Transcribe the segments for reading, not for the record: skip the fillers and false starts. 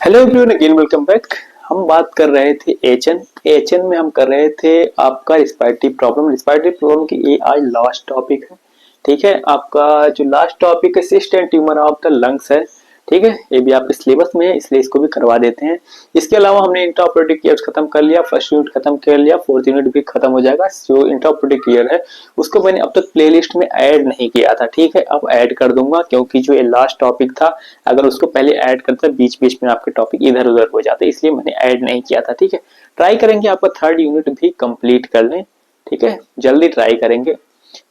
Hello everyone, again welcome back. हम बात कर रहे थे एचएन में हम कर रहे थे आपका रिस्पायरेटरी प्रॉब्लम की ये आज लास्ट टॉपिक है। ठीक है, आपका जो लास्ट टॉपिक है cyst and tumour of the lungs है। ठीक है, ये भी आपके सिलेबस में है इसलिए इसको भी करवा देते हैं। इसके अलावा हमने इंट्राऑपरेटिव ईयर्स खत्म कर लिया, फर्स्ट यूनिट खत्म कर लिया, फोर्थ यूनिट भी खत्म हो जाएगा। जो इंट्राऑपरेटिव ईयर है उसको मैंने अब तक प्लेलिस्ट में ऐड नहीं किया था। ठीक है, अब ऐड कर दूंगा क्योंकि जो ये लास्ट टॉपिक था अगर उसको पहले ऐड करता बीच बीच में आपके टॉपिक इधर उधर हो जाते, इसलिए मैंने ऐड नहीं किया था। ठीक है, ट्राई करेंगे आपका थर्ड यूनिट भी कंप्लीट कर लें। ठीक है, जल्दी ट्राई करेंगे।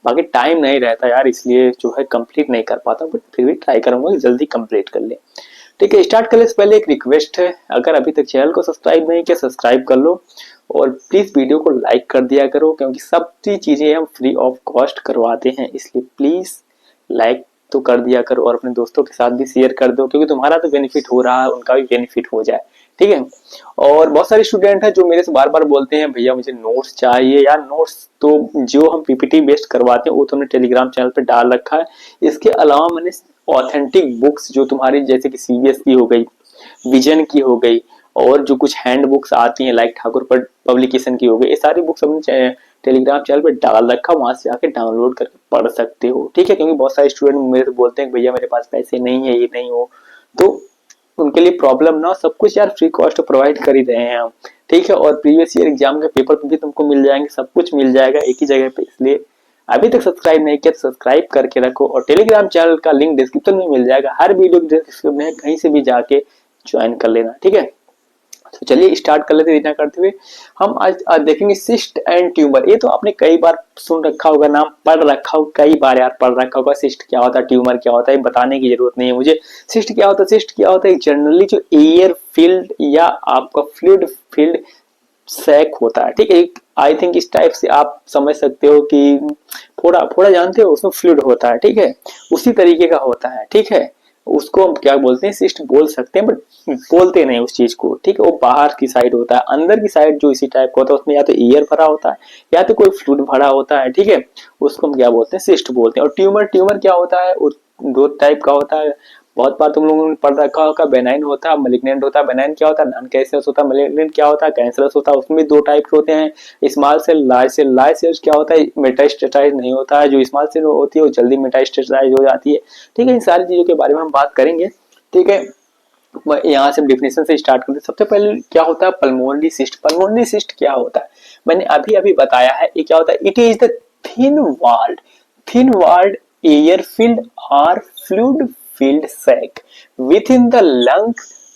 बाकी टाइम नहीं रहता यार, इसलिए जो है कंप्लीट नहीं कर पाता, बट फिर भी ट्राई करूंगा कि जल्दी कंप्लीट कर ले। ठीक है, स्टार्ट करने से पहले एक रिक्वेस्ट है, अगर अभी तक चैनल को सब्सक्राइब नहीं किया सब्सक्राइब कर लो और प्लीज वीडियो को लाइक कर दिया करो क्योंकि सब चीजें हम फ्री ऑफ कॉस्ट करवाते हैं, इसलिए प्लीज लाइक तो कर दिया करो और अपने दोस्तों के साथ भी शेयर कर दो क्योंकि तुम्हारा तो बेनिफिट हो रहा है, उनका भी बेनिफिट हो जाए। ठीक है, और बहुत सारे स्टूडेंट हैं जो मेरे से बार बार बोलते हैं भैया मुझे नोट्स चाहिए। यार नोट्स तो जो हम पीपीटी बेस्ड करवाते हैं वो तो हमने टेलीग्राम चैनल पे डाल रखा है। इसके अलावा मैंने ऑथेंटिक बुक्स जो तुम्हारी जैसे कि सीबीएस की हो गई, विजन की हो गई और जो कुछ हैंड बुक्स आती हैं लाइक ठाकुर पब्लिकेशन की हो गई, ये सारी बुक्स हमने टेलीग्राम चैनल पे डाल रखा, वहां से जाके डाउनलोड करके पढ़ सकते हो। ठीक है, क्योंकि बहुत सारे स्टूडेंट मेरे से बोलते हैं भैया मेरे पास पैसे नहीं है, ये नहीं हो, तो उनके लिए प्रॉब्लम ना, सब कुछ यार फ्री कॉस्ट प्रोवाइड कर ही रहे हैं हम। ठीक है, और प्रीवियस ईयर एग्जाम के पेपर भी तुमको मिल जाएंगे, सब कुछ मिल जाएगा एक ही जगह पे। इसलिए अभी तक सब्सक्राइब नहीं किया तो सब्सक्राइब करके रखो और टेलीग्राम चैनल का लिंक डिस्क्रिप्शन में मिल जाएगा, हर वीडियो के डिस्क्रिप्शन में कहीं से भी जाके ज्वाइन कर लेना। ठीक है, तो चलिए स्टार्ट कर लेते बिना करते हुए। हम आज देखेंगे सिस्ट एंड ट्यूमर। ये तो आपने कई बार सुन रखा होगा, नाम पढ़ रखा होगा, कई बार यार पढ़ रखा होगा। सिस्ट क्या होता है, ट्यूमर क्या होता है, बताने की जरूरत नहीं है मुझे। सिस्ट क्या होता है, सिस्ट क्या होता है, जनरली जो एयर फील्ड या आपका फ्लूइड फील्ड सैक होता है। ठीक है, आई थिंक इस टाइप से आप समझ सकते हो कि फोड़ा फोड़ा जानते हो, उसमें फ्लूइड होता है। ठीक है, उसी तरीके का होता है। ठीक है, उसको हम क्या बोलते हैं, सिस्ट बोल सकते हैं बट बोलते नहीं उस चीज को। ठीक है, वो बाहर की साइड होता है, अंदर की साइड जो इसी टाइप का होता है उसमें या तो एयर भरा होता है या तो कोई फ्लूइड भरा होता है। ठीक है, उसको हम क्या बोलते हैं, सिस्ट बोलते हैं। और ट्यूमर ट्यूमर क्या होता है, दो टाइप का होता है। बहुत बार तुम लोगों ने पढ़ रखा होगा, बेनाइन होता है, मैलिग्नेंट होता है। बेनाइन क्या होता है, नॉन कैंसरस होता है। मैलिग्नेंट क्या होता है, कैंसरस होता है। उसमें दो टाइप के होते हैं, small cell large cell. Large cell क्या होता है, मेटास्टेसाइज नहीं होता है, जो स्मॉल सेल होती है वो जल्दी मेटास्टेसाइज हो जाती है। ठीक है, इन सारी चीजों के बारे में हम बात करेंगे। ठीक है, यहाँ से डेफिनेशन से स्टार्ट करते हैं। सबसे पहले क्या होता है पल्मोनरी सिस्ट। पल्मोनरी सिस्ट क्या होता है, मैंने अभी अभी बताया है। ये क्या होता है, it is the thin walled air field और fluid field sac within the lung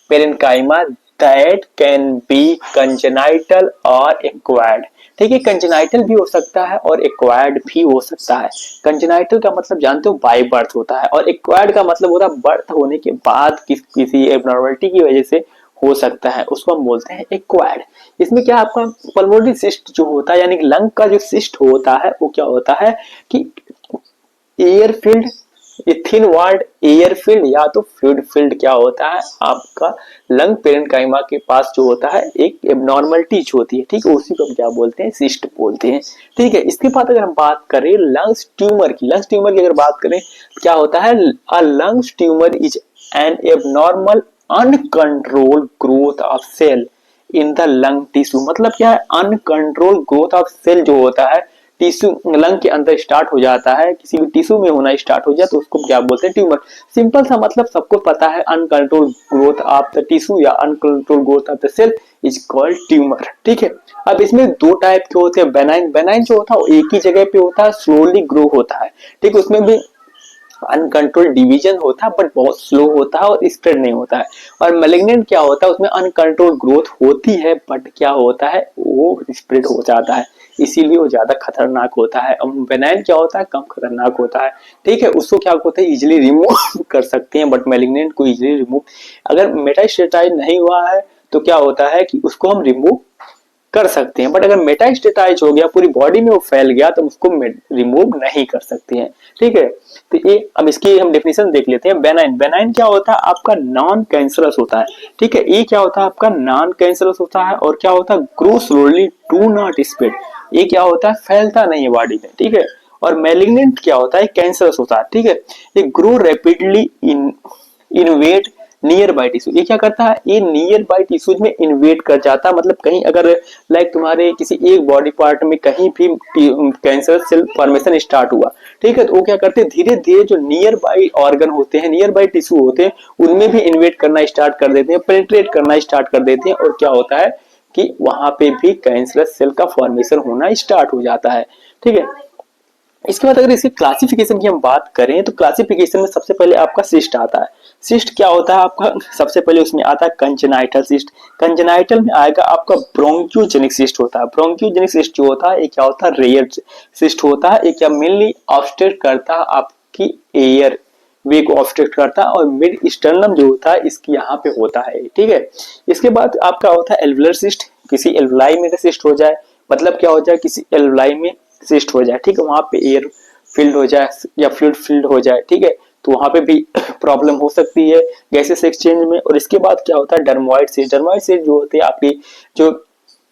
parenchyma that can be congenital or acquired। ठीक है, कंजेनाइटल भी हो सकता है और एक्वायर्ड भी हो सकता है। कंजेनाइटल का मतलब जानते हो बाय बर्थ होता है और एक्वायर्ड का मतलब होता है बर्थ होने के बाद किसी एबनॉर्मलिटी की वजह से हो सकता है, उसको हम बोलते हैं एक्वायर्ड। इसमें क्या आपका पल्मोनरी सिस्ट जो होता है यानी कि लंग का जो सिस्ट होता है वो क्या होता है कि एयर फील्ड, ये थिन वार्ड एयर फील्ड या तो फ्लूइड फील्ड क्या होता है आपका लंग पेरेन्काइमा के पास जो होता है एक एबनॉर्मलिटी होती है। ठीक है, उसी को हम क्या बोलते हैं, सिस्ट बोलते हैं। ठीक है, इसके बाद अगर हम बात करें लंग्स ट्यूमर की, लंग्स ट्यूमर की अगर बात करें क्या होता है, a lungs tumour is an abnormal uncontrolled growth of cell in the lung tissue. मतलब क्या है, अनकंट्रोल ग्रोथ ऑफ सेल जो होता है टिश्यू लंग के अंदर स्टार्ट हो जाता है, किसी भी टिश्यू में होना स्टार्ट हो जाए तो उसको क्या बोलते हैं, ट्यूमर। सिंपल सा मतलब सबको पता है, uncontrol growth of the tissue या uncontrol growth of the cell is called tumour. ठीक है, अब इसमें दो टाइप के होते हैं। बेनाइन, बेनाइन जो होता है वो एक ही जगह पे होता है, स्लोली ग्रो होता है। ठीक है, उसमें भी अनकंट्रोल डिवीजन होता है बट बहुत स्लो होता है और स्प्रेड नहीं होता है। और मैलिग्नेंट क्या होता है, उसमें अनकंट्रोल ग्रोथ होती है बट क्या होता है वो स्प्रेड हो जाता है, इसीलिए वो ज्यादा खतरनाक होता है। बेनाइन क्या होता है, कम खतरनाक होता है। ठीक है, उसको क्या होता है इजिली रिमूव कर सकते हैं बट मैलिग्नेंट को इजिली रिमूव, अगर मेटास्टेसाइज नहीं हुआ है तो क्या होता है कि उसको हम रिमूव कर सकते हैं, बट अगर मेटास्टेसाइज हो गया पूरी बॉडी में वो फैल गया तो उसको रिमूव नहीं कर सकते हैं। ठीक है, तो ये अब इसकी हम डेफिनेशन देख लेते हैं। बेनाइन, बेनाइन क्या होता है आपका नॉन कैंसरस होता है। ठीक है, ये क्या होता है आपका नॉन कैंसरस होता है और क्या होता है grow slowly do not spread, ये क्या होता है फैलता नहीं है बॉडी में। ठीक है, और मैलिग्नेंट क्या होता है कैंसरस होता है। ठीक है, ये grow rapidly invade nearby tissue, ये क्या करता है, ये नियर बाय टिश्यूज में इन्वेट कर जाता है, मतलब कहीं अगर लाइक तुम्हारे किसी एक बॉडी पार्ट में कहीं भी कैंसर सेल फॉर्मेशन स्टार्ट हुआ, ठीक है, तो वो क्या करते हैं धीरे धीरे जो नियर बाय ऑर्गन होते हैं, नियर बाय टिश्यू होते हैं, उनमें भी इन्वेट करना स्टार्ट कर देते हैं, पेनिट्रेट करना स्टार्ट कर देते हैं, और क्या होता है कि वहां पे भी कैंसरस सेल का फॉर्मेशन होना स्टार्ट हो जाता है। ठीक है, इसके बाद अगर इसकी क्लासिफिकेशन की हम बात करें तो क्लासिफिकेशन में सबसे पहले आपका सिस्ट आता है। सिस्ट क्या होता है आपका, सबसे पहले उसमें आता है कंजेनाइटल सिस्ट। कंजेनाइटल में आएगा आपका ब्रोंक्योजेनिक सिस्ट होता है। ब्रोंक्योजेनिक सिस्ट जो होता है ये क्या होता है, रेयर सिस्ट होता है। ये क्या मेनली ऑब्स्ट्रक्ट करता है आपकी एयर वे को ऑब्स्ट्रक्ट करता है, और मिड स्टर्नम जो होता है इसकी यहाँ पे होता है। ठीक है, इसके बाद आपका होता है एल्वुलर सिस्ट। किसी एल्वुलाई में सिस्ट हो जाए, मतलब क्या हो जाए, किसी एल्वुलाई में सिस्ट हो जाए, ठीक है, वहां पे एयर फिल्ड हो जाए या फ्लूइड फिल्ड हो जाए, ठीक है, तो वहां पे भी प्रॉब्लम हो सकती है गैसेस एक्सचेंज में। और इसके बाद क्या होता है डर्मोइड सिस्ट। डर्मोइड सिस्ट जो होती है आपकी जो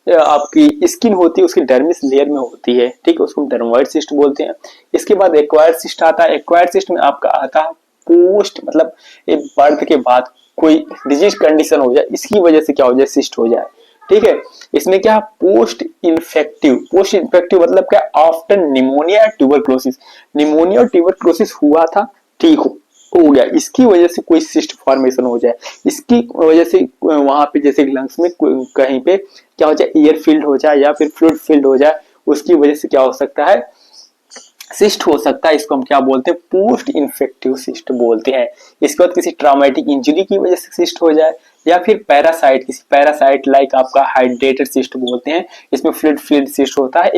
आपकी स्किन होती है उसकी डर्मिस लेयर में होती है, ठीक है, उसको डर्मोइड सिस्ट बोलते हैं। इसके बाद एक्वायर्ड सिस्ट आता है। एक्वायर्ड सिस्ट में आपका आता है पोस्ट, मतलब एक बर्थ के बाद कोई डिजीज कंडीशन हो जाए, इसकी वजह से क्या हो जाए, सिस्ट हो जाए। ठीक है, इसमें क्या पोस्ट इन्फेक्टिव, पोस्ट इन्फेक्टिव मतलब क्या, आफ्टर निमोनिया ट्यूबरक्लोसिस, निमोनिया और ट्यूबरक्लोसिस हुआ था, ठीक हो गया, इसकी वजह से कोई सिस्ट फॉर्मेशन हो जाए, इसकी वजह से वहां पे जैसे लंग्स में कहीं पे क्या हो जाए, एयर फील्ड हो जाए या फिर फ्लूइड फील्ड हो जाए, उसकी वजह से क्या हो सकता है, सिस्ट हो सकता है। इसको हम क्या बोलते हैं, पोस्ट इन्फेक्टिव सिस्ट बोलते हैं। इसके बाद किसी ट्रॉमेटिक इंजरी की वजह से सिस्ट हो जाए, या फिर पैरासाइट, किसी पैरासाइट लाइक आपका हाइड्रेटेड सिस्ट बोलते हैं, इसमें फ्लूइड फ्लूइड सिस्ट होता है,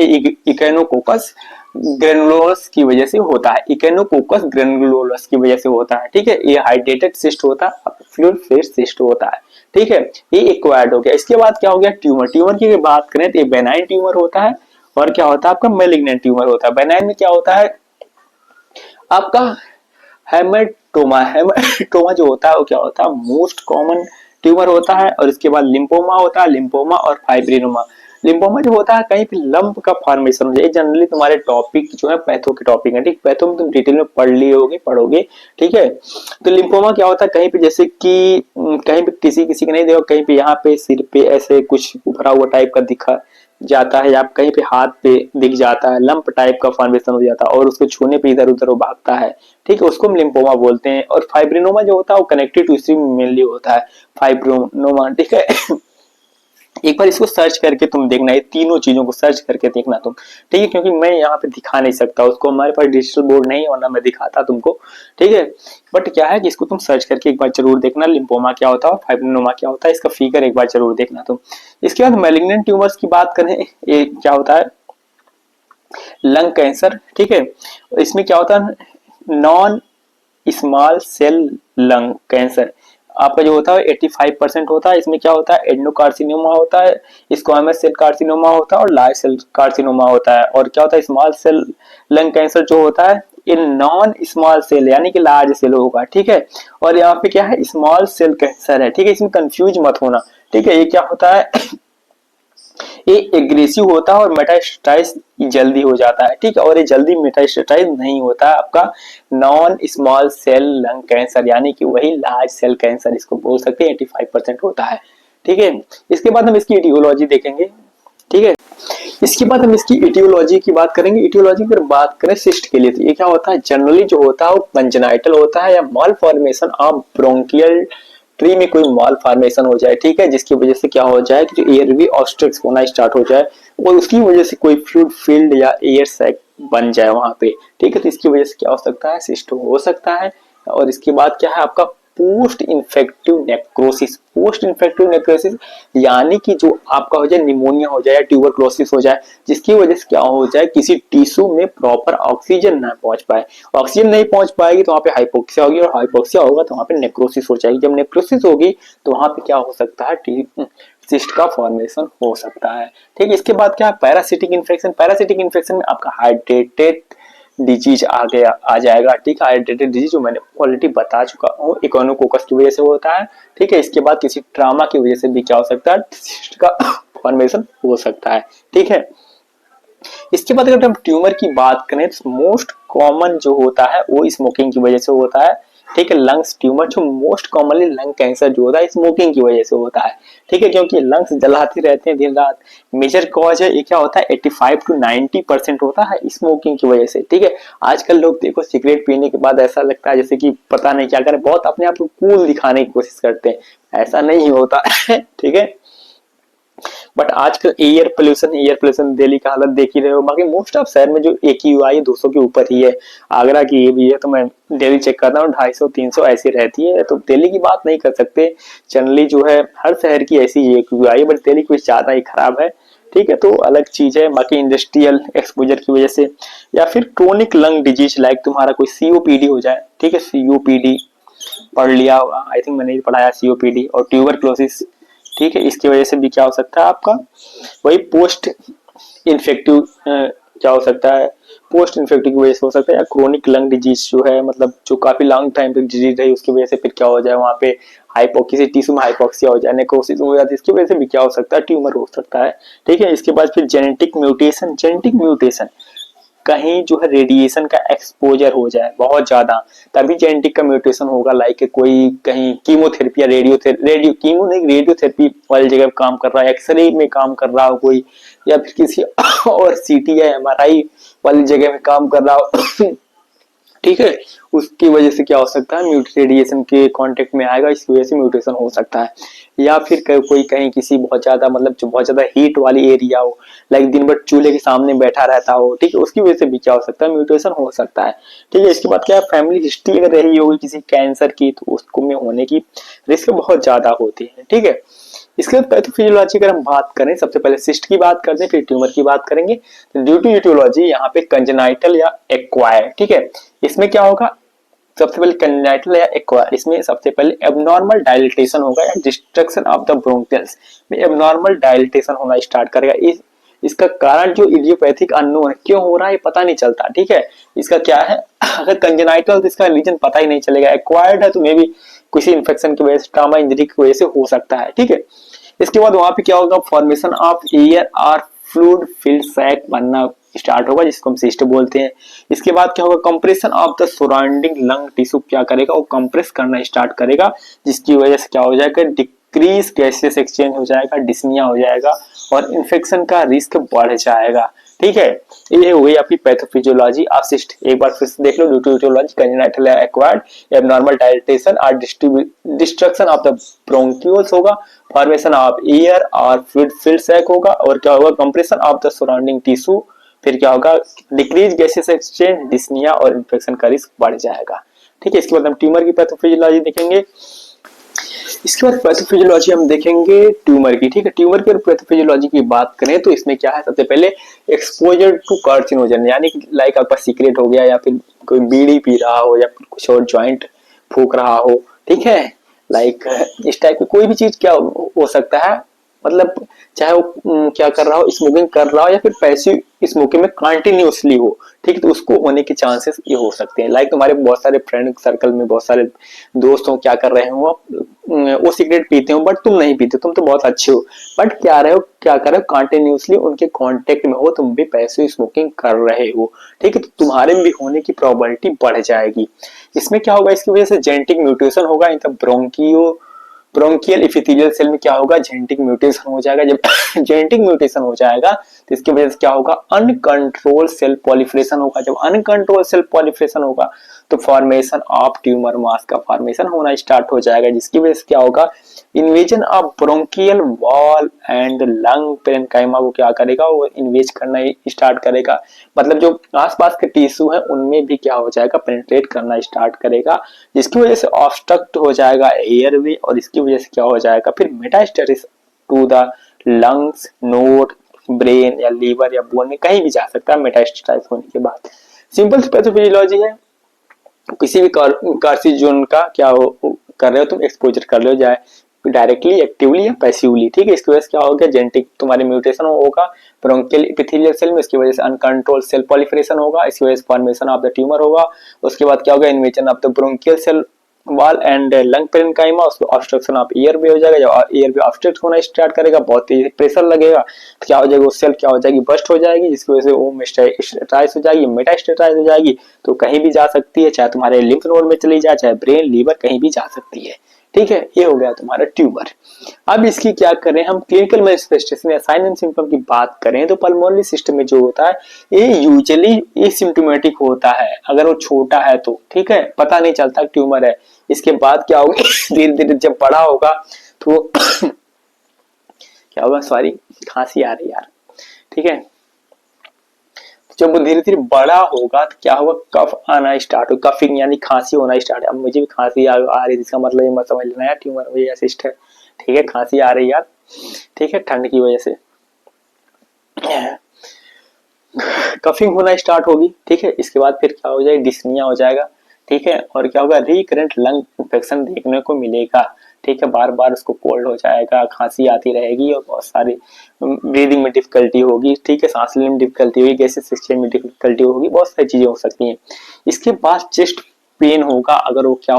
इकेनोकोकस ग्रेनुलोलस की वजह से होता है, इकेनोकोकस ग्रेनुलोलस की वजह से होता है। ठीक है, ये हाइड्रेटेड सिस्ट होता है, फ्लूइड फ्लूइड सिस्ट होता है। ठीक है, ये एक्वायर्ड हो गया। इसके बाद क्या हो गया, ट्यूमर। ट्यूमर की बात करें तो ये बेनाइन ट्यूमर होता है, और क्या होता है आपका मैलिग्नेंट ट्यूमर होता है। बेनाइन में क्या होता है आपका हेमेटोमा। हेमेटोमा जो होता है वो क्या होता है, मोस्ट कॉमन ट्यूमर होता है। और इसके बाद लिम्फोमा होता है, लिम्फोमा और फाइब्रिनोमा। लिम्फोमा जो होता है कहीं पे लंप का फॉर्मेशन हो जाए, जनरली तुम्हारे टॉपिक जो है पैथो के टॉपिक है, ठीक, पैथो में तुम डिटेल में पढ़ लिए होगे, पढ़ोगे, ठीक है। तो लिम्फोमा क्या होता है, कहीं पे जैसे कि कहीं पे किसी किसी का नहीं देखो, कहीं पे यहाँ पे सिर पे ऐसे कुछ उभरा हुआ टाइप का दिखा जाता है, या कहीं पे हाथ पे दिख जाता है, लंप टाइप का फॉर्मेशन हो जाता है, और उसको छूने पे इधर उधर वो भागता है, ठीक है, उसको हम लिम्फोमा बोलते हैं। और फाइब्रिनोमा जो होता है वो कनेक्टेड टू स्ट्रीम मेनली होता है, फाइब्रिनोमा, ठीक है। एक बार इसको सर्च करके तुम देखना, ये तीनों चीजों को सर्च करके देखना तुम, ठीक है, क्योंकि मैं यहाँ पे दिखा नहीं सकता उसको, हमारे पास डिजिटल बोर्ड नहीं है, वरना मैं दिखाता तुमको, ठीक है। बट क्या है कि इसको तुम सर्च करके एक बार जरूर देखना, लिम्फोमा क्या होता है, फाइब्रिनोमा क्या होता है, इसका फिगर एक बार जरूर देखना तुम। इसके बाद मैलिग्नेंट ट्यूमर्स की बात करें, ये क्या होता है, लंग कैंसर, ठीक है, इसमें क्या होता है, non small cell lung cancer आपका जो होता है 85% होता है। इसमें क्या होता है, एडनोकार्सिनोमा होता है, स्क्वामस सेल कार्सिनोमा होता है, और लार्ज सेल कार्सिनोमा होता है। और क्या होता है, स्मॉल सेल लंग कैंसर जो होता है इन नॉन स्मॉल सेल यानी कि लार्ज सेल होगा, ठीक है। और यहाँ पे क्या है, स्मॉल सेल कैंसर है, ठीक है, इसमें कंफ्यूज मत होना, ठीक है। ये क्या होता है, ये एग्रेसिव होता है और मेटास्टाइज जल्दी हो जाता है, ठीक है, और ये जल्दी मेटास्टाइज नहीं होता है आपका non small cell lung cancer, यानी कि वही लार्ज सेल कैंसर इसको बोल सकते हैं, 85% होता है, ठीक है। इसके बाद हम इसकी इटियोलॉजी देखेंगे, ठीक है। इसके बाद हम इसकी इटियोलॉजी की बात करेंगे। इटियोलॉजी की बात करें सिस्ट के लिए, तो ये क्या होता है, जनरली जो होता है वो कंजेनाइटल होता है, या माल फॉर्मेशन ऑफ ब्रोंकियल ट्री में कोई माल फॉर्मेशन हो जाए, ठीक है, जिसकी वजह से क्या हो जाए कि जो एयर भी ऑब्स्ट्रक्ट होना स्टार्ट हो जाए, और उसकी वजह से कोई फ्लूइड फील्ड या एयर सैक बन जाए वहां पे, ठीक है, तो इसकी वजह से क्या हो सकता है, सिस्ट हो सकता है। और इसके बाद क्या है आपका post infective necrosis. Post infective necrosis यानी कि जो आपका हो जाए निमोनिया हो जाए या ट्यूबरक्लोसिस हो जाए, जिसकी वजह से क्या हो जाए, किसी टिश्यू में प्रॉपर ऑक्सीजन ना पहुंच पाए, ऑक्सीजन नहीं पहुंच पाएगी तो वहां पे हाइपोक्सिया होगी, और हाइपोक्सिया होगा तो वहां पे नेक्रोसिस हो जाएगी। जब नेक्रोसिस होगी तो वहां पे क्या हो सकता है, सिस्ट का फॉर्मेशन हो सकता है, ठीक है। इसके बाद क्या है, पैरासिटिक इन्फेक्शन। पैरासिटिक इन्फेक्शन में आपका हाइड्रेटेड डिजीज आ जाएगा, ठीक है, हाइड्रेटेड डिजीज जो मैंने ऑलरेडी बता चुका हूँ, इकोनोकोकस की वजह से होता है, ठीक है। इसके बाद किसी ट्रामा की वजह से भी क्या हो सकता है, सिस्ट का फॉर्मेशन हो सकता है, ठीक है। इसके बाद अगर हम ट्यूमर की बात करें तो मोस्ट कॉमन जो होता है वो स्मोकिंग की वजह से होता है, ठीक है। लंग्स ट्यूमर जो मोस्ट कॉमनली लंग कैंसर जो होता है स्मोकिंग की वजह से होता है, ठीक है, क्योंकि लंग्स जलाते रहते हैं दिन रात। मेजर कॉज है ये क्या होता है 85 to 90% होता है स्मोकिंग की वजह से, ठीक है। आजकल लोग देखो सिगरेट पीने के बाद ऐसा लगता है जैसे कि पता नहीं क्या करें, बहुत अपने आप को कूल दिखाने की कोशिश करते हैं, ऐसा नहीं होता है ठीक है। बट आजकल एयर पोल्यूशन दिल्ली का हालत देख ही रहे हो, बाकी मोस्ट ऑफ शहर में जो AQI 200 के ऊपर ही है। आगरा की ये भी है, तो मैं दिल्ली चेक करता हूँ 250-300 ऐसी रहती है, तो दिल्ली की बात नहीं कर सकते। जनरली जो है हर शहर की ऐसी AQI है, बट दिल्ली कुछ ज्यादा ही खराब है, ठीक है, तो अलग चीज है। बाकी इंडस्ट्रियल एक्सपोजर की वजह से या फिर क्रोनिक लंग डिजीज लाइक तुम्हारा कोई COPD हो जाए, ठीक है, COPD पढ़ लिया होगा, आई थिंक मैंने ही पढ़ाया COPD, और ट्यूबरक्लोसिस, ठीक है, इसकी वजह से भी क्या हो सकता है आपका वही पोस्ट इन्फेक्टिव क्या हो सकता है, पोस्ट इन्फेक्टिव की वजह से हो सकता है, या क्रोनिक लंग डिजीज जो है मतलब जो काफी लॉन्ग टाइम तक डिजीज रही उसकी वजह से फिर क्या हो जाए वहां पे किसी टिश्यू में हाइपोक्सिया हो जाए, नेक्रोसिस हो जाती है, इसकी वजह से भी क्या हो सकता है ट्यूमर हो सकता है, ठीक है। इसके बाद फिर जेनेटिक म्यूटेशन कहीं जो है रेडिएशन का एक्सपोजर हो जाए बहुत ज्यादा, तभी जेनेटिक का म्यूटेशन होगा। लाइक कोई कहीं कीमोथेरेपी या रेडियोथेरेपी वाली जगह काम कर रहा है, एक्सरे में काम कर रहा हो कोई, या फिर किसी और CT या MRI वाली जगह में काम कर रहा हो ठीक है, उसकी वजह से क्या हो सकता है रेडिएशन के कांटेक्ट में आएगा, इसकी वजह से म्यूटेशन हो सकता है। या फिर कोई कहीं किसी बहुत ज्यादा मतलब जो बहुत ज्यादा हीट वाली एरिया हो, लाइक दिन भर चूल्हे के सामने बैठा रहता हो, ठीक है, उसकी वजह से भी क्या हो सकता है म्यूटेशन हो सकता है, ठीक है। इसके बाद क्या फैमिली हिस्ट्री अगर रही होगी किसी कैंसर की तो उसको में होने की रिस्क बहुत ज्यादा होती है, ठीक है। इसके बाद पैथोफिजियोलॉजी अगर हम बात करें, सबसे पहले सिस्ट की बात करते हैं फिर ट्यूमर की बात करेंगे। तो ड्यू टू यूटियोलॉजी यहाँ पे कंजेनाइटल या एक्वायर्ड, ठीक है, इसमें क्या होगा सबसे पहले कंजेनाइटल या एक्वायर, इसमें सबसे पहले एबनॉर्मल डायलिटेशन होगा या डिस्ट्रक्शन ऑफ द ब्रोंकियल्स में एबनॉर्मल डायलिटेशन होना स्टार्ट करेगा। इसका कारण जो इडियोपैथिक अननोन है, क्यों हो रहा है ये पता नहीं चलता, ठीक है। इसका क्या है अगर कंजेनाइटल तो इसका रीजन पता ही नहीं चलेगा, एक्वायर्ड है तो मे बी किसी इन्फेक्शन की वजह से ट्रॉमा इंजरी की वजह से हो सकता है, ठीक है। इसके बाद वहां पे क्या होगा फॉर्मेशन ऑफ एयर और फ्लूइड फिल्ड सैक बनना स्टार्ट होगा जिसको हम सिस्ट बोलते हैं। इसके बाद क्या होगा compression of the surrounding lung tissue क्या करेगा वो कंप्रेस करना स्टार्ट करेगा, जिसकी वजह से क्या हो जाएगा डिक्रीज गैसेस एक्सचेंज हो जाएगा, डिस्निया हो जाएगा और इन्फेक्शन का रिस्क बढ़ जाएगा, ठीक है। ये हुई आपकी पैथोफिजियोलॉजी ऑफ सिस्ट। एक बार फिर से देख लो ड्यूटोलॉजी कंजेनाइटल एक्वायर्ड एबनॉर्मल डायलिटेशन और डिस्ट्रक्शन ऑफ द ब्रोंक्यूल्स होगा, फॉर्मेशन ऑफ एयर और फ्लूइड फिल्ड सैक होगा, और क्या होगा compression of the surrounding tissue, फिर क्या होगा डिक्रीज गैसेस एक्सचेंज, डिस्निया और इन्फेक्शन का रिस्क बढ़ जाएगा, ठीक है। इसके बाद हम ट्यूमर की पैथोफिजियोलॉजी देखेंगे। इसके बाद पैथोफिजियोलॉजी हम देखेंगे ट्यूमर की, ठीक है। ट्यूमर की पैथोफिजियोलॉजी की बात करें तो इसमें क्या है सबसे पहले एक्सपोजर टू कार्सिनोजन, यानी कि लाइक आपका सिगरेट हो गया या फिर कोई बीड़ी पी रहा हो या फिर कुछ और जॉइंट फूक रहा हो, ठीक है, लाइक इस टाइप की कोई भी चीज क्या हो सकता है, मतलब चाहे वो क्या कर रहा हो स्मोकिंग कर रहा हो या फिर पैसिव स्मोकिंग में कंटिन्यूअसली हो, ठीक है, तो उसको होने के चांसेस ये हो सकते हैं। लाइक तुम्हारे बहुत सारे फ्रेंड सर्कल में बहुत सारे दोस्त हो क्या कर रहे हो वो सिगरेट पीते हो बट तुम नहीं पीते, तुम तो बहुत अच्छे हो, बट क्या कर रहे हो कंटिन्यूअसली उनके कांटेक्ट में हो, तुम भी पैसिव स्मोकिंग कर रहे हो, ठीक है, तो तुम्हारे में भी होने की प्रोबेबिलिटी बढ़ जाएगी। इसमें क्या होगा इसकी वजह से जेनेटिक म्यूटेशन होगा in the bronchial epithelial cell में क्या होगा जेनेटिक म्यूटेशन हो जाएगा। जब जेनेटिक म्यूटेशन हो जाएगा तो इसकी वजह से क्या होगा अनकंट्रोल सेल पॉलिफरेशन होगा। जब अनकंट्रोल सेल पॉलिफरेशन होगा तो फॉर्मेशन ऑफ ट्यूमर मास का फॉर्मेशन होना स्टार्ट हो जाएगा, जिसकी वजह से क्या होगा invasion of bronchial wall and lung parenchyma को क्या करेगा वो इन्वेज करना स्टार्ट करेगा, मतलब जो आसपास के टिश्यू है उनमें भी क्या हो जाएगा पेनिट्रेट करना स्टार्ट करेगा, जिसकी वजह से ऑब्स्ट्रक्ट हो जाएगा एयरवे और इसकी वजह से क्या हो जाएगा फिर metastasis to the lungs, node, brain या लीवर या बोन में कहीं भी जा सकता है मेटास्टेसाइज होने के बाद। सिंपल पैथोफिजियोलॉजी है, किसी भी कार्सिनोजन का क्या कर रहे हो तुम एक्सपोजर कर रहे हो जाए डायरेक्टली एक्टिवली या पैसिवली, ठीक है। इसकी वजह से क्या होगा जेनेटिक तुम्हारे म्यूटेशन होगा ब्रोंकियल एपिथेलियल सेल में, इसकी वजह से अनकंट्रोल सेल पॉलिफरेशन होगा, इसकी वजह से फॉर्मेशन ऑफ द ट्यूमर होगा। उसके बाद क्या होगा invasion of the bronchial cell wall and lung parenchyma, उसको ऑब्स्ट्रक्शन ऑफ एयर भी हो जाएगा। जब एयर भी ऑब्स्ट्रक्ट होना स्टार्ट करेगा, बहुत तेज प्रेशर लगेगा, तो क्या हो जाएगा, वो सेल क्या हो जाएगी, बस्ट हो जाएगी, जिसकी वजह से वो मेटास्टेसाइज हो जाएगी, मेटास्टेसाइज हो जाएगी, तो कहीं भी जा सकती है, चाहे तुम्हारे लिम्फ नोड में चली जाए, चाहे ब्रेन, लीवर, कहीं भी जा सकती है। ठीक है, ये हो गया तुम्हारा ट्यूमर। अब इसकी क्या करें हम, क्लिनिकल मैनिफेस्टेशन या साइन एंड सिम्टम की बात करें तो पल्मोनरी सिस्टम में जो होता है ये यूजुअली एसिम्प्टोमेटिक होता है, अगर वो छोटा है तो, ठीक है, पता नहीं चलता ट्यूमर है। इसके बाद क्या होगा, धीरे धीरे जब बड़ा होगा तो क्या होगा, सॉरी खांसी आ रही यार, ठीक है, जब वो धीरे धीरे बड़ा होगा तो क्या होगा, कफ आना स्टार्ट हो, कफिंग यानी खांसी होना स्टार्ट है। अब मुझे भी खांसी आ रही है, इसका मतलब ये मत समझ लेना यार ट्यूमर वही असिस्ट है, ठीक है, खांसी आ रही यार, ठीक है, ठंड की वजह से कफिंग होना स्टार्ट होगी, ठीक है। इसके बाद फिर क्या हो जाएगा, डिस्निया हो जाएगा, ठीक है, और क्या होगा, रिकरेंट लंग इन्फेक्शन देखने को मिलेगा, ठीक है, बार बार उसको कोल्ड हो जाएगा, खांसी आती रहेगी और बहुत सारी ब्रीदिंग में डिफिकल्टी होगी, ठीक है, सांस लेने में डिफिकल्टी होगी, गैसेस एक्सचेंज में डिफिकल्टी होगी, बहुत सारी चीजें हो सकती हैं। इसके बाद चेस्ट पेन होगा, अगर वो क्या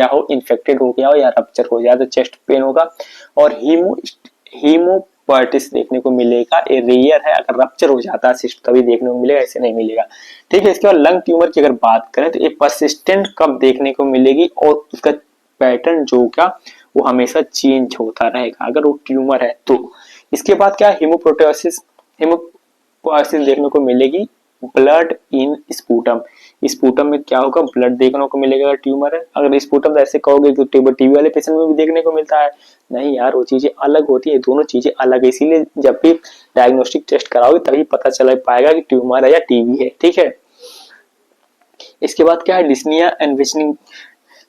हो इन्फेक्टेड हो गया हो या रप्चर हो जाए तो चेस्ट पेन होगा, और हीमोपार्टिस देखने को मिलेगा, ये रेयर है, अगर रप्चर हो जाता है सिस्ट तभी देखने को मिलेगा, ऐसे नहीं मिलेगा, ठीक है। इसके बाद लंग ट्यूमर की अगर बात करें तो ये परसिस्टेंट कब देखने को मिलेगी, और उसका पैटर्न जो क्या वो हमेशा चेंज होता रहेगा अगर वो ट्यूमर है तो। इसके बाद क्या, हेमोपोएसिस देखने को मिलेगी, ब्लड इन स्पूटम, स्पूटम में क्या होगा, ब्लड देखने को मिलेगा अगर ट्यूमर है। अगर स्पूटम ऐसे कहोगे तो टीबी वाले पेशेंट में भी देखने को मिलता है, नहीं यार वो चीजें अलग होती है, दोनों चीजें अलग है, इसीलिए जब भी डायग्नोस्टिक टेस्ट कराओगे तभी पता चल पाएगा कि ट्यूमर है या टीबी है, ठीक है। इसके बाद क्या है, डिस्निया एंड विजनिंग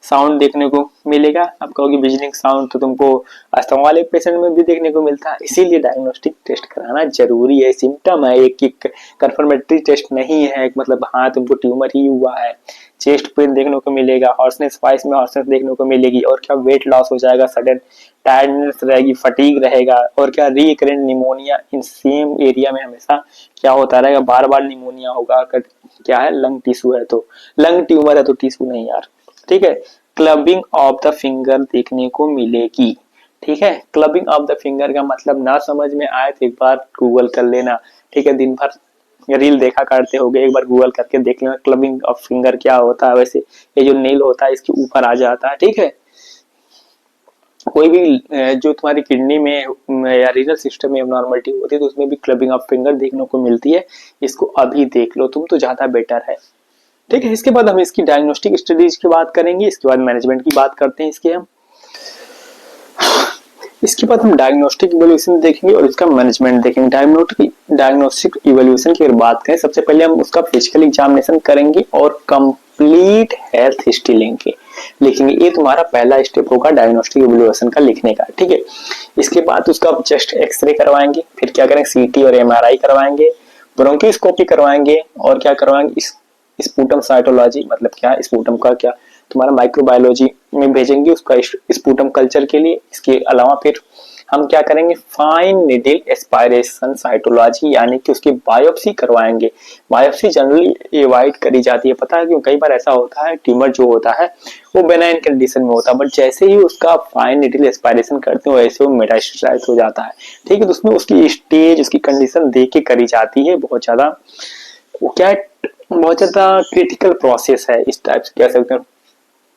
साउंड देखने को मिलेगा। आप कहोगे विजनिंग साउंड तो तुमको अस्थमा वाले पेशेंट में भी देखने को मिलता है, इसीलिए डायग्नोस्टिक टेस्ट कराना जरूरी है। सिम्टम है, एक कंफर्मेटरी टेस्ट नहीं है, मतलब हाँ तुमको ट्यूमर ही हुआ है। चेस्ट पेन देखने को मिलेगा, हॉर्सनेस, वॉइस में हॉर्सनेस देखने को मिलेगी, और क्या वेट लॉस हो जाएगा, सडन टायर्डनेस रहेगी, फटीग रहेगा, और क्या recurrent pneumonia in same area में हमेशा क्या होता रहेगा, बार बार निमोनिया होगा अगर क्या है लंग टिश्यू है तो, लंग ट्यूमर है तो टिश्यू नहीं यार, ठीक है। क्लबिंग ऑफ द फिंगर देखने को मिलेगी, ठीक है। क्लबिंग ऑफ द फिंगर का मतलब ना समझ में आए तो एक बार गूगल कर लेना, ठीक है, दिन भर रील देखा करते होगे, एक बार गूगल करके देख लेना क्लबिंग ऑफ फिंगर क्या होता है। वैसे ये जो नेल होता है इसके ऊपर आ जाता है, ठीक है। कोई भी जो तुम्हारी किडनी में या रीनल सिस्टम में एबनॉर्मलिटी होती है तो उसमें भी क्लबिंग ऑफ फिंगर देखने को मिलती है, इसको अभी देख लो तुम तो ज्यादा बेटर है, ठीक है। इसके बाद हम इसकी डायग्नोस्टिक स्टडीज की बात करेंगे, इसके बाद मैनेजमेंट की बात करते हैं इसके हम। इसके बाद हम डायग्नोस्टिक इवैल्यूएशन देखेंगे और इसका मैनेजमेंट देखेंगे। डायग्नोस्टिक इवैल्यूएशन की अगर बात करें, सबसे पहले हम उसका फिजिकल एग्जामिनेशन करेंगे और कंप्लीट हेल्थ हिस्ट्री लिखेंगे। ये तुम्हारा पहला स्टेप होगा डायग्नोस्टिक इवैल्यूएशन का लिखने का, ठीक है। इसके बाद उसका चेस्ट एक्सरे करवाएंगे, फिर क्या करेंगे, सीटी और एमआरआई करवाएंगे, ब्रोंकोस्कोपी करवाएंगे, और क्या करवाएंगे, स्पूटम साइटोलॉजी, मतलब क्या स्पूटम का क्या तुम्हारा माइक्रोबायोलॉजी में भेजेंगे उसका स्पूटम कल्चर के लिए। इसके अलावा फिर हम क्या करेंगे, फाइन निडल एस्पायरेशन साइटोलॉजी यानी कि उसकी बायोप्सी करवाएंगे। बायोप्सी जनरली अवॉइड करी जाती है, पता है क्यों, कई बार ऐसा होता है ट्यूमर जो होता है वो बेनाइन कंडीशन में होता है, बट जैसे ही उसका फाइन निडल एस्पायरेशन करते हैं वैसे वो मेटास्टेसाइज हो जाता है, ठीक है। तो उसमें उसकी स्टेज, उसकी कंडीशन देख के करी जाती है, बहुत ज्यादा वो क्या है, बहुत ज्यादा क्रिटिकल प्रोसेस है, इस टाइप से कह सकते हैं।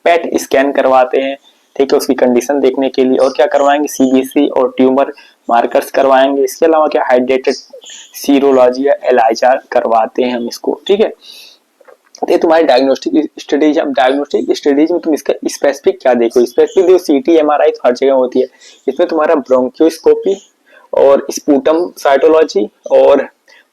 पेट स्कैन करवाते हैं, ठीक है, उसकी कंडीशन देखने के लिए, और क्या करवाएंगे, सीबीसी और ट्यूमर मार्कर्स करवाएंगे। इसके अलावा क्या हाइड्रेटेड सीरोलॉजी या एलाइजा करवाते हैं हम इसको, ठीक है। ये तुम्हारी डायग्नोस्टिक स्टडीज। अब डायग्नोस्टिक स्टडीज में तुम इसका स्पेसिफिक क्या देखो, स्पेसिफिक देखो, सीटी एमआरआई तो हर जगह होती है, इसमें तुम्हारा ब्रोंकोस्कोपी और स्पूटम साइटोलॉजी और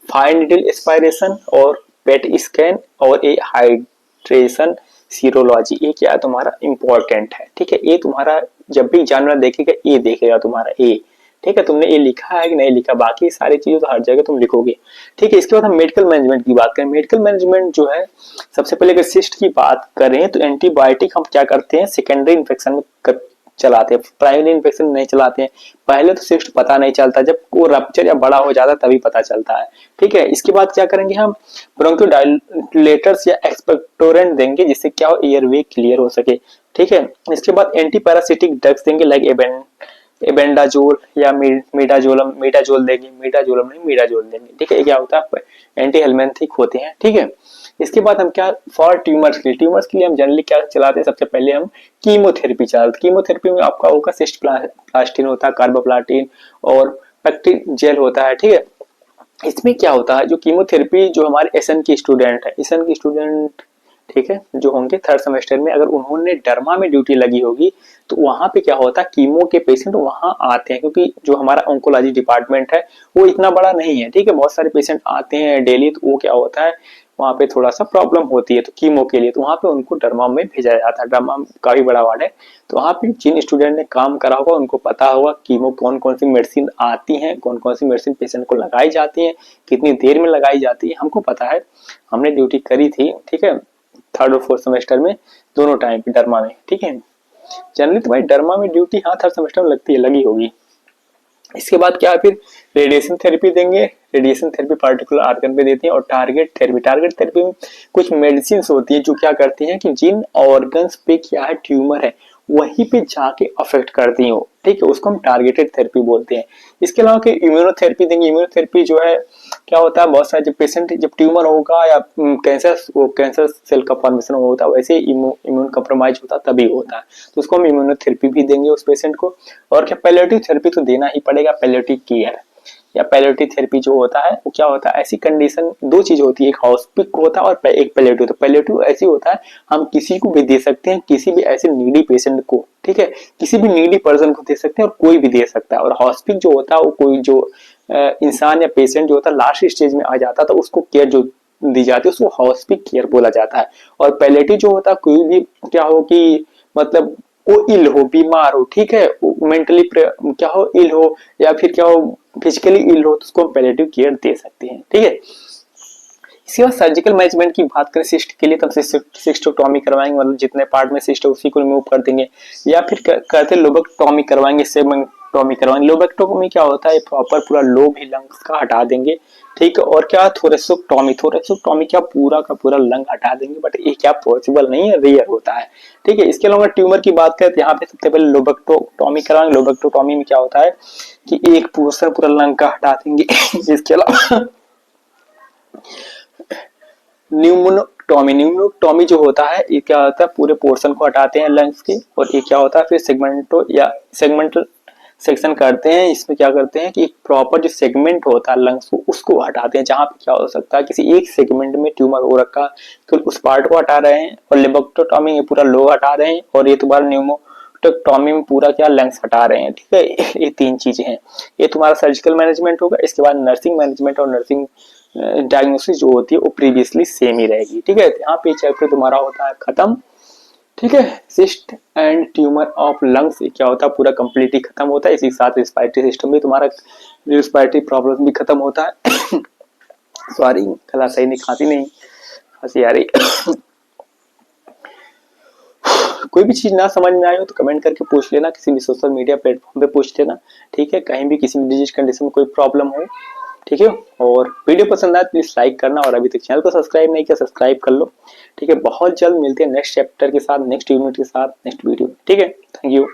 फाइन निडल एस्पायरेशन और पेट स्कैन और ए हाइड्रेशन सीरोलॉजी, ये क्या है तुम्हारा इंपॉर्टेंट है, ठीक है। ये तुम्हारा जब भी जानवर देखेगा ये देखेगा तुम्हारा ए, ठीक है। तुमने ये लिखा है कि नहीं लिखा, बाकी सारी चीजें तो हर जगह तुम लिखोगे, ठीक है। इसके बाद हम मेडिकल मैनेजमेंट की बात करें। मेडिकल मैनेजमेंट जो है, सबसे पहले अगर सिस्ट की बात करें तो एंटीबायोटिक हम क्या करते हैं, सेकेंडरी इन्फेक्शन में चलाते हैं, प्राइमरी इन्फेक्शन नहीं चलाते हैं। पहले तो सिस्ट पता नहीं चलता, जब वो रप्चर या बड़ा हो जाता है तभी पता चलता है। ठीक है, इसके बाद क्या करेंगे हम, ब्रोंकोडायलेटर्स या एक्सपेक्टोरेंट देंगे जिससे क्या हो, एयरवे क्लियर हो सके। ठीक है, इसके बाद एंटी पैरासिटिक ड्रग्स देंगे लाइक एबेंडाजोल या मीडाजोल देंगे, मीडाजोलम नहीं मीडाजोल देंगे। ठीक है, क्या होता है, एंटी हेलमेंथिक होते हैं। ठीक है, इसके बाद हम क्या, फॉर ट्यूमर्स के लिए हम जनरली क्या चलाते हैं, सबसे पहले हम कीमोथेरेपी चलाते हैं। कीमोथेरेपी में आपका होगा सिस्ट प्लास्टिन होता है, कार्बोप्लाटिन और पेक्टिन जेल होता है। ठीक है, इसमें क्या होता है, जो कीमोथेरेपी जो हमारे एसएन की स्टूडेंट है, एसएन की स्टूडेंट ठीक है, जो होंगे थर्ड सेमेस्टर में, अगर उन्होंने डरमा में ड्यूटी लगी होगी तो वहां पे क्या होता है, कीमो के पेशेंट वहां आते हैं, क्योंकि जो हमारा ऑन्कोलॉजी डिपार्टमेंट है वो इतना बड़ा नहीं है। ठीक है, बहुत सारे पेशेंट आते हैं डेली, तो वो क्या होता है, वहां पे थोड़ा सा प्रॉब्लम होती है, तो कीमो के लिए तो वहां पे उनको डरमा में भेजा जाता है। डरमा काफी बड़ा वार्ड है, तो वहां पे जिन स्टूडेंट ने काम करा होगा उनको पता होगा कीमो कौन कौन सी मेडिसिन आती है, कौन कौन सी मेडिसिन पेशेंट को लगाई जाती है, कितनी देर में लगाई जाती है, हमको पता है, हमने ड्यूटी करी थी। ठीक है, थर्ड और फोर्थ सेमेस्टर में दोनों टाइम पे डरमा में। ठीक है, जनरली तो भाई डरमा में ड्यूटी हाँ थर्ड सेमेस्टर में लगती है, लगी होगी। इसके बाद क्या है, फिर रेडिएशन थेरेपी देंगे। रेडिएशन थेरेपी पार्टिकुलर आर्गन पे देते हैं। और टारगेट थेरेपी में कुछ मेडिसिन होती है जो क्या करती हैं कि जिन ऑर्गन्स पे क्या है ट्यूमर है वहीं पे जाके अफेक्ट करती हो। ठीक है, उसको हम टारगेटेड थेरेपी बोलते हैं। इसके अलावा कि इम्यूनोथेरेपी देंगे। इम्यूनोथेरेपी जो है क्या होता है, बहुत सारे जब पेशेंट जब ट्यूमर होगा या कैंसर सेल का फॉर्मेशन होता है, वैसे इम्यून कम्प्रोमाइज होता है तभी होता है, तो उसको हम इम्यूनोथेरेपी भी देंगे उस पेशेंट को। और क्या, पैलिएटिव थेरेपी तो देना ही पड़ेगा। पैलिएटिव केयर या पैलिएटिव थेरेपी जो होता है वो क्या होता है, ऐसी कंडीशन दो चीज होती है, एक हॉस्पिक होता है और एक पैलिएटिव। तो पैलिएटिव ऐसी होता है हम किसी को भी दे सकते हैं, किसी भी ऐसे नीडी पेशेंट को। ठीक है, किसी भी नीडी पर्सन को दे सकते हैं और कोई भी दे सकता है। और हॉस्पिक जो होता है वो कोई जो इंसान या पेशेंट जो होता है लास्ट स्टेज में आ जाता है तो उसको केयर जो दी जाती है उसको हॉस्पिक केयर बोला जाता है। और पैलिएटिव जो होता है कोई भी क्या हो कि मतलब वो इल हो, बीमार हो, ठीक है, मेंटली क्या हो, इल हो, या फिर क्या हो फिजिकली इल हो, तो उसको हम पैलिएटिव केयर दे सकते हैं। ठीक है, इसके बाद सर्जिकल मैनेजमेंट की बात करें सिस्ट के लिए, तब सिस्टोटॉमी करवाएंगे, मतलब जितने पार्ट में सिस्ट है उसी को रिमूव कर देंगे। या फिर कहते लोबेक्टॉमी करवाएंगे, सेगमेंटॉमी करवाएंगे। लोबेक्टॉमी क्या होता है, प्रॉपर पूरा लोब ही लंग्स का हटा देंगे। ठीक है, और क्या थोरेसिक्टॉमी क्या पूरा का पूरा लंग हटा देंगे, बट ये क्या पॉसिबल नहीं है, रेयर होता है। ठीक है, इसके अलावा ट्यूमर की बात करें तो यहाँ पे सबसे पहले लोबेक्टॉमी कराएंगे। लोबेक्टॉमी में क्या होता है कि एक पोर्शन पूरा लंग का हटा देंगे। इसके अलावा न्यूमोनोटॉमी जो होता है ये क्या होता है, पूरे पोर्शन को हटाते हैं लंग्स के। और ये क्या होता है फिर सेगमेंटल सेक्शन करते हैं। इसमें क्या करते हैं कि एक प्रॉपर जो सेगमेंट होता है लंग्स को उसको हटाते हैं, जहां पे क्या हो सकता है किसी एक सेगमेंट में ट्यूमर हो रखा तो उस पार्ट को हटा रहे हैं। और लेबोक्टोटॉमी में पूरा लो हटा रहे हैं। और ये तुम्हारा न्यूमोटॉमी में पूरा क्या लंग्स हटा रहे हैं। ठीक है, ये तीन चीजें हैं। ये तुम्हारा सर्जिकल मैनेजमेंट होगा। इसके बाद नर्सिंग मैनेजमेंट और नर्सिंग डायग्नोसिस जो होती है वो प्रीवियसली सेम ही रहेगी। ठीक है, यहाँ पे चैप्टर तुम्हारा होता है खत्म। ठीक है, cyst and tumour of lungs क्या होता है पूरा कंप्लीटली खत्म होता है। इसी के साथ रिस्पायरेटरी सिस्टम भी तुम्हारा, रिस्पायरेटरी प्रॉब्लम भी खत्म होता है। सॉरी, गला सही नहीं, खांसी नहीं, खांसी आ रही। कोई भी चीज ना समझ में आए हो तो कमेंट करके पूछ लेना, किसी भी सोशल मीडिया प्लेटफॉर्म पे पूछ लेना। ठीक है, कहीं भी किसी भी डिजीज कंडीशन में कोई प्रॉब्लम हो। ठीक है, और वीडियो पसंद आए प्लीज लाइक करना, और अभी तक चैनल को सब्सक्राइब नहीं किया सब्सक्राइब कर लो। ठीक है, बहुत जल्द मिलते हैं नेक्स्ट चैप्टर के साथ, नेक्स्ट यूनिट के साथ, नेक्स्ट वीडियो। ठीक है, थैंक यू।